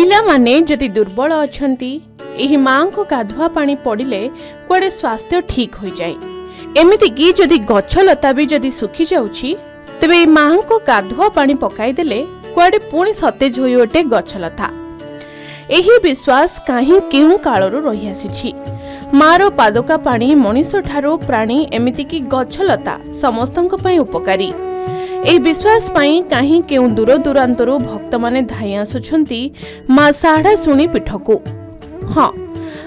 पिला माने जदि दुर्बल अछंती एही मां को गाधुआ पानी पड़िले कुआडे स्वास्थ्य ठीक हो जाए। एमिति कि जदि गछ लता भी जदि सुखी जाउछि तेबे मां को गाधुआ पानी पकाई देले कुआडे पुणी सतेज होई ओटे गछ लता। एही विश्वास काहे केउ कालरू रही आसीछि। मारो पादुका पानी मनीष ठारो प्राणी एमिति कि गछ लता समस्तंक पई उपकारी। एही विश्वास पई काहे केउ दूर दूरांतरू भक्त माने धाई आसुछंती मां साढ़ा सुनी पीठकू। हाँ,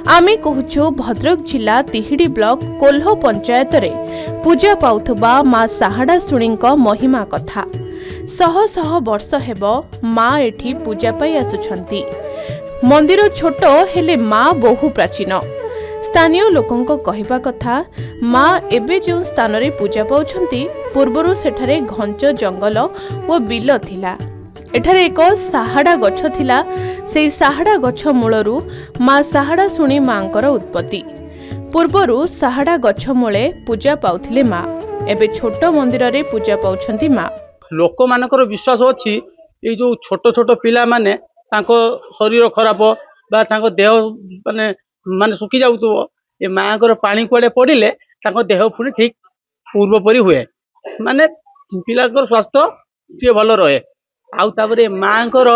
आमे कहूछु भद्रक जिला तिहिडी ब्लॉक कोल्हो पंचायत रे पूजा पाउथबा मां साहड़ा सुणीक महिमा कथा। शह शह वर्ष हेबो मां एठी पूजा पाई आसुछंती। मंदिर छोट हेले मां बहु प्राचीन। स्थानीय लोकंक कहिबा कथा मां एबे जो स्थान रे पूजा पाउछंती पूर्वरु सेठारे घंच जंगल ओ बिल थिला। एठारे एक साहाड़ा गछ थिला। सेई साहाड़ा गछ मूलरू मां साहाड़ा सुणी मांकर उत्पत्ति। पूर्वरु साहाड़ा गछ मूले पूजा पाउथिले मां, एबे छोट मंदिर रे पूजा पाउछंती मां। लोक मानकर विश्वास अछि ए जो छोट छोट पिला माने तांको शरीर खराब बा तांको देह माने सुखी जाउतो ए मांकर पानी कुआडे पड़िले तांको देह पुणी ठीक पूर्व परी हुए, माने पिलाकर स्वास्थ्य टे भल रहे। आउ तापरे मांकर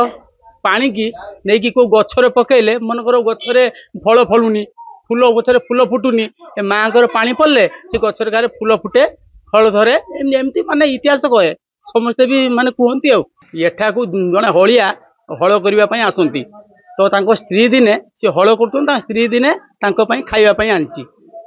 पानी की नहीं कि को गछरे पकेले मनकर गछरे फल फलुनी फूल गछरे फूल फुटुनी ए मांकर पानी पड़ले से गछरे गारे फूल फुटे फल धरे एमती माने इतिहास कहे समस्ते भी माने कहती। एठा को जने हलिया हल करबा पई आसंती तो तांको स्त्री दिने से हल करतन ता स्त्री दिने तांको पई खाइबा पई आनची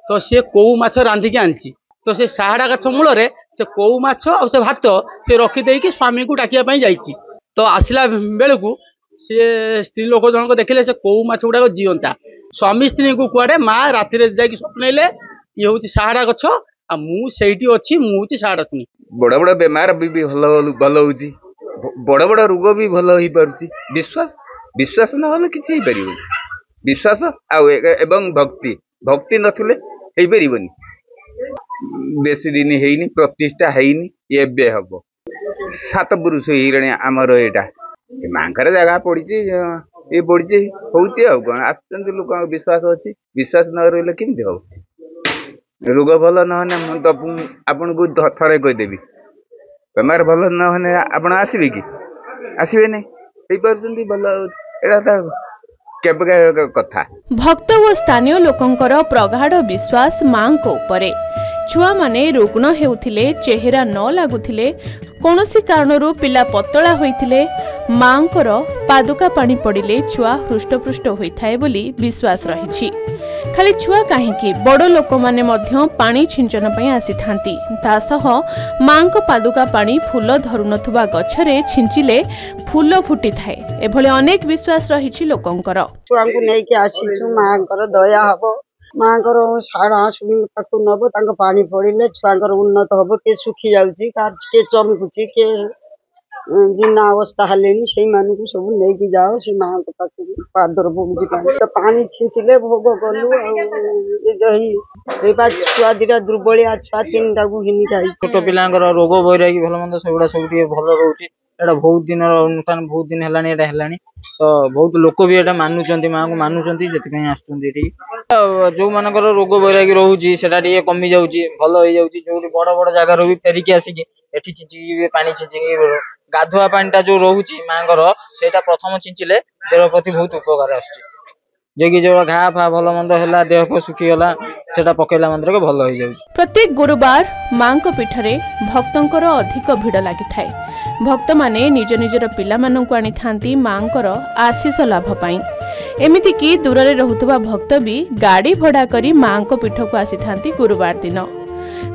तो से कोउ माछ रांधिकी आनची तो से साहाड़ा गछ मूल रे से कोउ माछ और से भात से रखी देकी स्वामी को डाकिया पई जाईची। तो आसिला बेलकू से स्त्री लोक जनक देखिले से कोउ माछ गुडा जीवंता स्वामी स्त्री को कुआडे मां राति रे जाकी स्वप्नइले ये होची साहाड़ा गछ आ मु सेठी अछि मु होची साहाड़ा सुनी। बड़ बड़ बेमार भी भल होची, बड़ बड़ रोग भी भल होई पारुची। विश्वास न होले किछि हे परिबो। विश्वास एवं भक्ति नथिले हे परिबोनी। बेसी दिन हेइनी प्रतिष्ठा हेइनी एबे हबो 7 पुरुष हिरणे आमर एटा मांकर जगह पड़ी ये पड़ी होउची आ कोन आसुचंती लोक विश्वास अछि। विश्वास न रहले केमि हो रोग भल न होने तो आपन को थरे कह देबी बेमार भल न होने आपन आसीबे कि आसीबे नै हे परजंती भल एटा त केबे कथा। भक्त व स्थानीय लोकंकर प्रगाढ़ विश्वास मां को उपरे। छुआ माने रुग्ण हेउथिले चेहरा न लागुथिले कोनोसी कारणरू पिला पतला होइथिले मांकर पादुका पानी पड़िले छुआ हृष्टपुष्ट होइथाय बोली विश्वास रहिछि। खाली छुआ काहेकि बड़ लोक माने मध्य पानी छिंचन पई आसीथांती। तासह मां को पादुका पानी फूल धरुनथुबा गछरे छिंचिले फूल फुटी थाए एभले अनेक विश्वास रहिछि लोकंकर। छुआंकु नै के आसीछु मांकर दया हबो मांकर साड़ा सुनी पाखु नबो तांको पानी पड़िले छुआंकर उन्नत हबो के सुखी जाउची के चमकुची के जिन्ना अवस्था हलेनी से मानकु सब नै कि जाओ से मां को पाखु पादर भोगजी पानी छिंचिले भोग गलु ए जही ए बा छुआ दिरा दुर्बलिया छुआ तीनटा को हिनी खाई छोट पिलांकर रोग वैरागी भल मंद सबुडा सब भल रहउची। एटा बहुत दिन अनुष्ठान बहुत दिन हेलानी एटा हेलानी तो बहुत लोक भी एटा मानुचंती मां को मानुचंती जेति पई आछचंती एठी जो मानकर रोग वैरागी रहउची सेटा टिके कमी जाउची भल होई जाउची। जोटी बड़ बड़ जगह रो भी फेरिकी आसीकी एठी छिंचिकी पानी छिंचिकी गाधुआ पानीटा जो रहउची मांकर सेटा प्रथम छिंचिले देह प्रति बहुत उपकार आछी। जे कि जो घा फा भल मंद होला देह पर सुखी गला सेटा पकेला मंत्र के भल होई जाउची। प्रत्येक गुरुवार मां को पीठरे भक्तंकर अधिक भिड़ लागि थाए। भक्त माने निज निजर पिला मानकु आनी थांती मांकर आशीष लाभ पाई। एमिति कि दूर रे रहुतबा भक्त भी गाड़ी भड़ा करी मां को पीठ को आसी थांती गुरुवार दिन।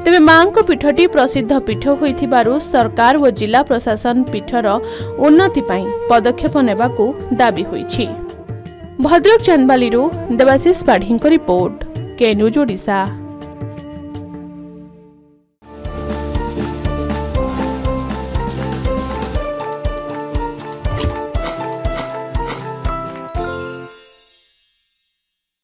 तेबे मां को पीठटी प्रसिद्ध पीठ होइथिबारु सरकार व जिला प्रशासन पीठर उन्नति पाई पदक्षेप नेबाकू दाबी होइछि। भद्रक चांदबाली देवाशीष पाढ़ी रिपोर्ट के न्यूज ओडिशा।